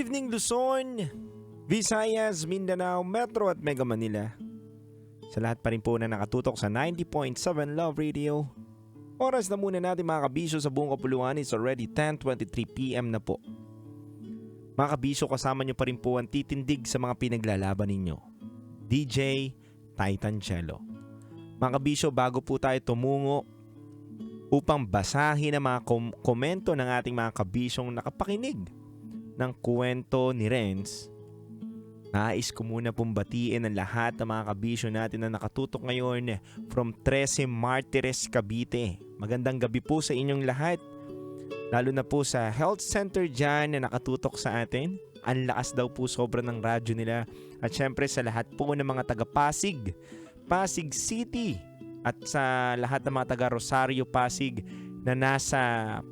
evening Luzon, Visayas, Mindanao, Metro at Mega Manila. Sa lahat pa rin po na nakatutok sa 90.7 Love Radio. Oras na muna natin mga kabisyo sa buong kapuluan. It's already 10:23 PM na po. Mga kabisyo, kasama nyo pa rin po ang titindig sa mga pinaglalaban ninyo. DJ Titan Cello. Mga kabisyo, bago po tayo tumungo upang basahin ang mga komento ng ating mga kabisyong nakapakinig ng kwento ni Renz, nais ko muna pong batiin ang lahat ng mga kabisyo natin na nakatutok ngayon from 13 Martires, Cavite. Magandang gabi po sa inyong lahat. Lalo na po sa health center dyan na nakatutok sa atin. Ang lakas daw po sobra ng radyo nila. At syempre sa lahat po ng mga taga Pasig, Pasig City, at sa lahat ng mga taga Rosario, Pasig na nasa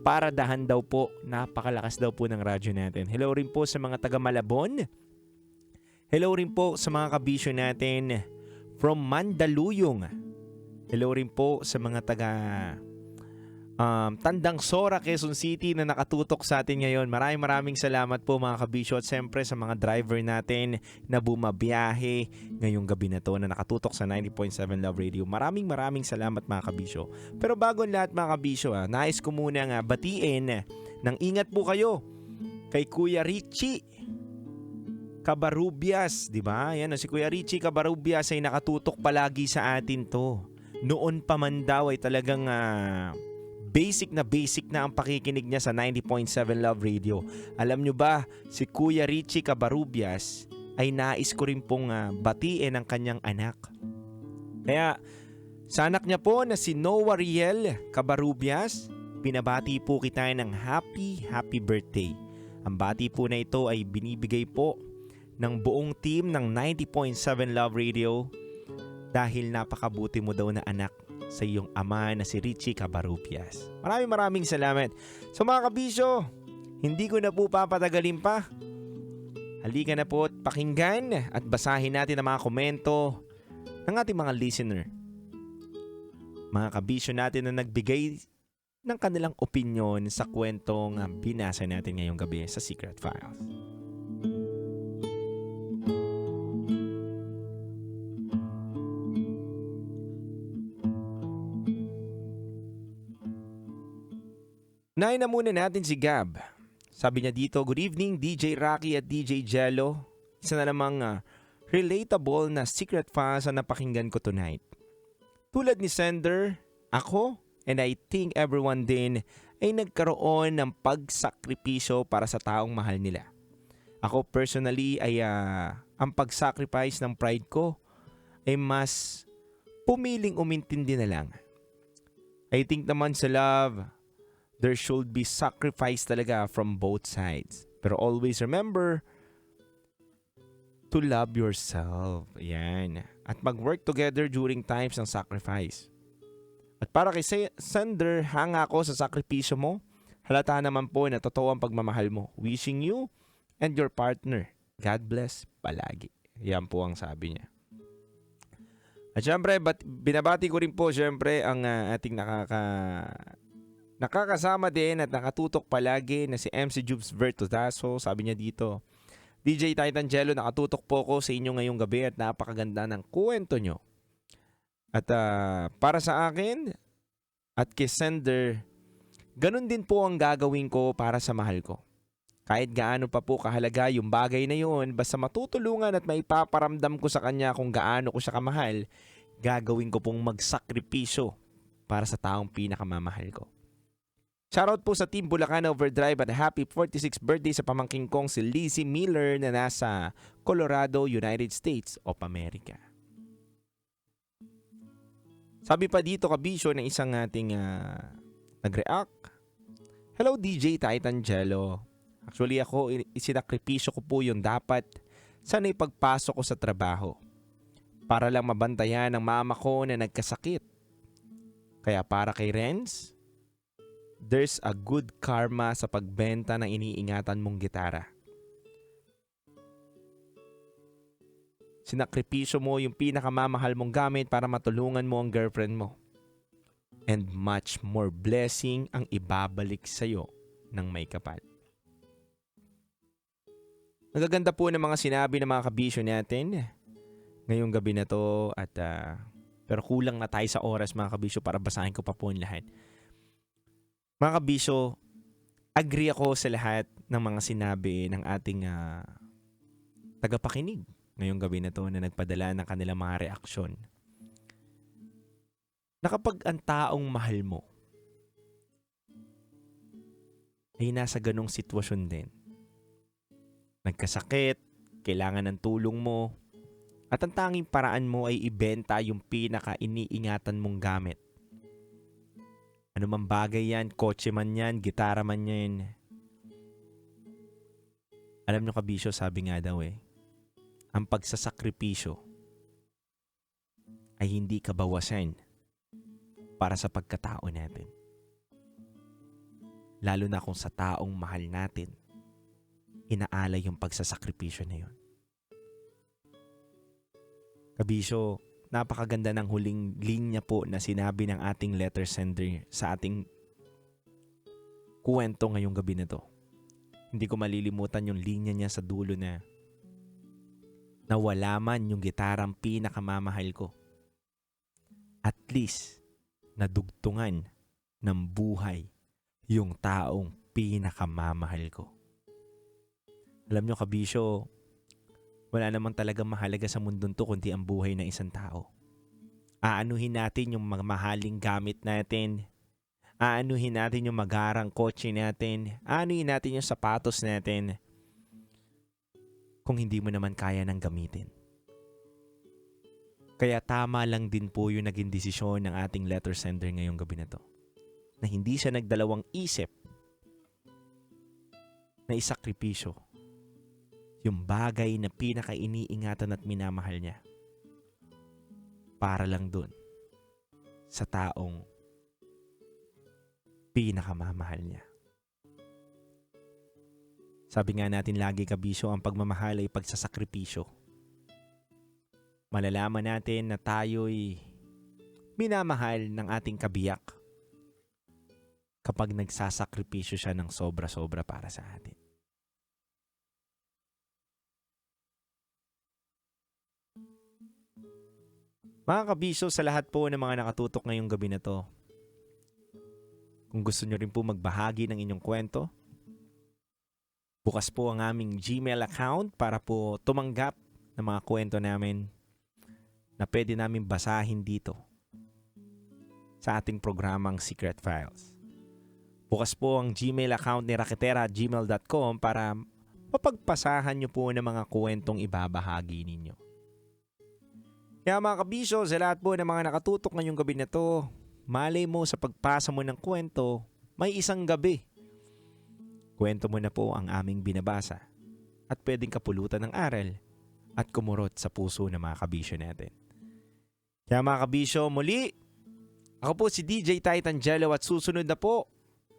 paradahan daw po. Napakalakas daw po ng radyo natin. Hello rin po sa mga taga Malabon. Hello rin po sa mga kabisyo natin from Mandaluyong. Hello rin po sa mga taga Tandang Sora, Quezon City na nakatutok sa atin ngayon. Maraming salamat po mga kabisyo, at siyempre sa mga driver natin na bumabiyahe ngayong gabi na to na nakatutok sa 90.7 Love Radio. Maraming salamat mga kabisyo. Pero bago ang lahat mga kabisyo, nais ko muna nga batiin ng ingat po kayo kay Kuya Richie Cabarubias, di ba? Yan, si Kuya Richie Cabarubias ay nakatutok palagi sa atin to. Noon pa man daw ay talagang basic na ang pakikinig niya sa 90.7 Love Radio. Alam nyo ba, si Kuya Richie Cabarubias ay nais ko rin pong batiin ang kanyang anak. Kaya sa anak niya po na si Noah Riel Cabarubias, pinabati po kita ng happy birthday. Ang bati po na ito ay binibigay po ng buong team ng 90.7 Love Radio dahil napakabuti mo daw na anak sa iyong ama na si Richie Cabarubias. Maraming salamat. So mga kabisyo, hindi ko na po papatagalin pa. Halika na po at pakinggan at basahin natin ang mga komento ng ating mga listener. Mga kabisyo natin na nagbigay ng kanilang opinyon sa kwentong binasa natin ngayong gabi sa Secret Files. Unahin na muna natin si Gab. Sabi niya dito, good evening DJ Rocky at DJ Jello. Isa na namang relatable na secret files ang napakinggan ko tonight. Tulad ni Sender, ako, and I think everyone din, ay nagkaroon ng pagsakripisyo para sa taong mahal nila. Ako personally ay ang pagsacrifice ng pride ko ay mas pumiling umintindi na lang. I think naman sa love, there should be sacrifice talaga from both sides. Pero always remember to love yourself. Yan. At mag-work together during times ng sacrifice. At para kay Sender, hanga ako sa sakripisyo mo. Halata naman po na totoo ang pagmamahal mo. Wishing you and your partner God bless palagi. Yan po ang sabi niya. At syempre, binabati ko rin po syempre ang ating nakakasama din at nakatutok palagi na si MC Jubes Vertodaso. Sabi niya dito, DJ Titan Cello, nakatutok po ko sa inyo ngayong gabi at napakaganda ng kwento nyo. At para sa akin at kay Sender, ganun din po ang gagawin ko para sa mahal ko. Kahit gaano pa po kahalaga yung bagay na yun, basta matutulungan at maipaparamdam ko sa kanya kung gaano ko siya kamahal, gagawin ko pong magsakripisyo para sa taong pinakamamahal ko. Shoutout po sa Team Bulacan Overdrive at happy 46th birthday sa pamangking kong si Lizzie Miller na nasa Colorado, United States of America. Sabi pa dito kabisyo ng isang ating nag-react. Hello DJ Titan Cello. Actually ako, isinakripisyo ko po yung dapat sa naipagpasok ko sa trabaho para lang mabantayan ang mama ko na nagkasakit. Kaya para kay Renz, there's a good karma sa pagbenta ng iniingatan mong gitara. Sinakripisyo mo yung pinakamamahal mong gamit para matulungan mo ang girlfriend mo. And much more blessing ang ibabalik sa'yo ng may kapal. Nagaganda po ng mga sinabi ng mga kabisyo natin ngayong gabi na to at pero kulang na tayo sa oras mga kabisyo para basahin ko pa po ang lahat. Mga kabisyo, agree ako sa lahat ng mga sinabi ng ating tagapakinig ngayong gabi na to na nagpadala ng kanilang mga reaksyon. Na kapag ang taong mahal mo ay nasa ganong sitwasyon din, nagkasakit, kailangan ng tulong mo, at ang tanging paraan mo ay ibenta yung pinaka-iniingatan mong gamit. Ano man bagay yan, kotse man yan, gitara man yan. Alam nyo kabisyo, sabi nga daw ang pagsasakripisyo ay hindi kabawasan para sa pagkatao natin. Lalo na kung sa taong mahal natin, inaalay yung pagsasakripisyo na yun. Kabisyo, napakaganda ng huling linya po na sinabi ng ating letter sender sa ating kwento ngayong gabi na to. Hindi ko malilimutan yung linya niya sa dulo na nawala man yung gitarang pinakamamahal ko. At least, nadugtungan ng buhay yung taong pinakamamahal ko. Alam nyo kabisyo, wala namang talagang mahalaga sa mundong to kundi ang buhay ng isang tao. Aanuhin natin yung mahaling gamit natin. Aanuhin natin yung magarang kotse natin. Aanuhin natin yung sapatos natin. Kung hindi mo naman kaya nang gamitin. Kaya tama lang din po yung naging desisyon ng ating letter sender ngayong gabi na to. Na hindi siya nagdalawang isip na isakripisyo yung bagay na pinaka-iniingatan at minamahal niya para lang dun sa taong pinakamamahal niya. Sabi nga natin lagi kabisyo, ang pagmamahal ay pagsasakripisyo. Malalaman natin na tayo'y minamahal ng ating kabiyak kapag nagsasakripisyo siya ng sobra-sobra para sa atin. Mga kabisyo, sa lahat po ng mga nakatutok ngayong gabi na to, kung gusto nyo rin po magbahagi ng inyong kwento, bukas po ang aming Gmail account para po tumanggap ng mga kwento namin na pwede namin basahin dito sa ating programang Secret Files. Bukas po ang Gmail account ni raketera@gmail.com para mapagpasahan nyo po ng mga kwentong ibabahagi ninyo. Kaya mga kabisyo, sa lahat po ng mga nakatutok ngayong gabi na to, malay mo sa pagpasa mo ng kwento, may isang gabi. Kwento mo na po ang aming binabasa at pwedeng kapulutan ng aral at kumurot sa puso ng mga kabisyo natin. Kaya mga kabisyo, muli, ako po si DJ Titan Jello at susunod na po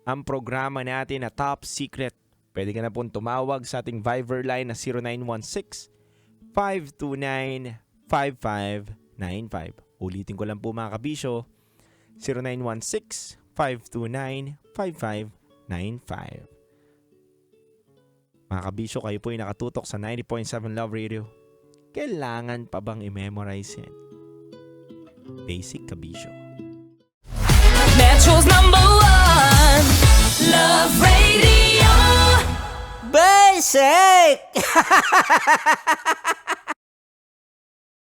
ang programa natin na Top Secret. Pwede ka na pong tumawag sa ating Viber line na 0916-529-5595. Ulitin ko lang po mga kabisyo, 0916-529-5595. Mga kabisyo, kayo po ay nakatutok sa 90.7 Love Radio. Kailangan pa bang i-memorize yan? Basic kabisyo. Metro's #1 Love Radio. Basic!